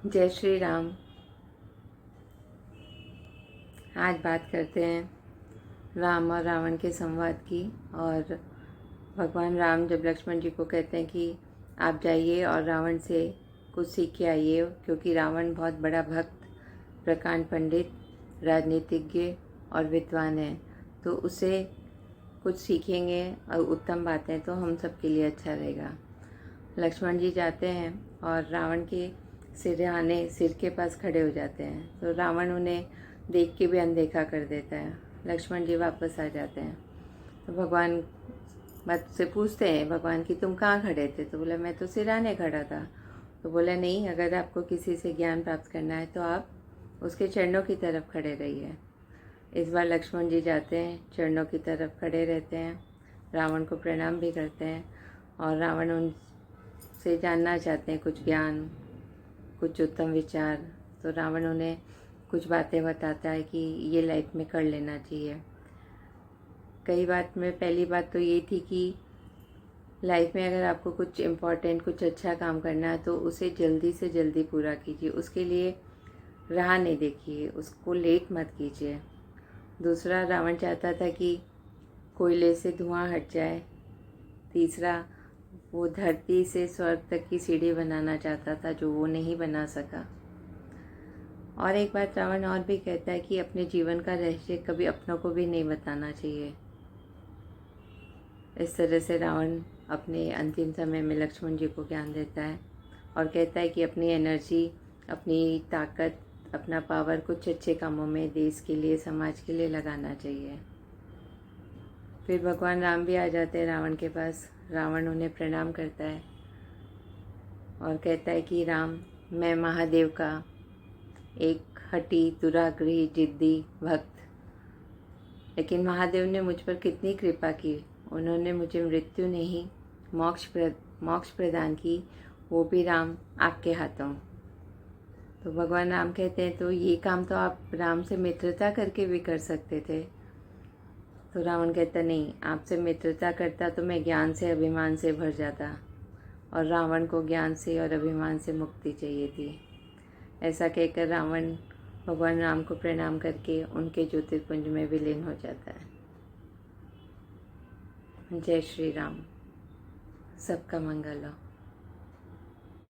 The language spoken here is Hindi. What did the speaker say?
जय श्री राम। आज बात करते हैं राम और रावण के संवाद की। और भगवान राम जब लक्ष्मण जी को कहते हैं कि आप जाइए और रावण से कुछ सीख के आइए, क्योंकि रावण बहुत बड़ा भक्त, प्रकांड पंडित, राजनीतिज्ञ और विद्वान है, तो उससे कुछ सीखेंगे और उत्तम बातें तो हम सब के लिए अच्छा रहेगा। लक्ष्मण जी जाते हैं और रावण के सिर के पास खड़े हो जाते हैं, तो रावण उन्हें देख के भी अनदेखा कर देता है। लक्ष्मण जी वापस आ जाते हैं तो भगवान मत से पूछते हैं भगवान कि तुम कहाँ खड़े थे? तो बोला मैं तो सिरहाने खड़ा था। तो बोला नहीं, अगर आपको किसी से ज्ञान प्राप्त करना है तो आप उसके चरणों की तरफ खड़े रहिए। इस बार लक्ष्मण जी जाते हैं, चरणों की तरफ खड़े रहते हैं, रावण को प्रणाम भी करते हैं और रावण उनसे जानना चाहते हैं कुछ ज्ञान, कुछ उत्तम विचार। तो रावण उन्हें कुछ बातें बताता है कि ये लाइफ में कर लेना चाहिए। कई बात में पहली बात तो ये थी कि लाइफ में अगर आपको कुछ इम्पोर्टेंट, कुछ अच्छा काम करना है तो उसे जल्दी से जल्दी पूरा कीजिए, उसके लिए राह नहीं देखिए, उसको लेट मत कीजिए। दूसरा, रावण चाहता था कि कोयले से धुआं हट जाए। तीसरा, वो धरती से स्वर्ग तक की सीढ़ी बनाना चाहता था, जो वो नहीं बना सका। और एक बात रावण और भी कहता है कि अपने जीवन का रहस्य कभी अपनों को भी नहीं बताना चाहिए। इस तरह से रावण अपने अंतिम समय में लक्ष्मण जी को ज्ञान देता है और कहता है कि अपनी एनर्जी, अपनी ताकत, अपना पावर कुछ अच्छे कामों में, देश के लिए, समाज के लिए लगाना चाहिए। फिर भगवान राम भी आ जाते हैं रावण के पास। रावण उन्हें प्रणाम करता है और कहता है कि राम, मैं महादेव का एक हठी, दुराग्रही, जिद्दी भक्त, लेकिन महादेव ने मुझ पर कितनी कृपा की। उन्होंने मुझे मृत्यु नहीं, मोक्ष प्रदान की, वो भी राम आपके हाथों। तो भगवान राम कहते हैं तो ये काम तो आप राम से मित्रता करके भी कर सकते थे। तो रावण कहता नहीं, आपसे मित्रता करता तो मैं ज्ञान से, अभिमान से भर जाता, और रावण को ज्ञान से और अभिमान से मुक्ति चाहिए थी। ऐसा कहकर रावण भगवान राम को प्रणाम करके उनके ज्योतिर्पुंज में विलीन हो जाता है। जय श्री राम। सबका मंगल हो।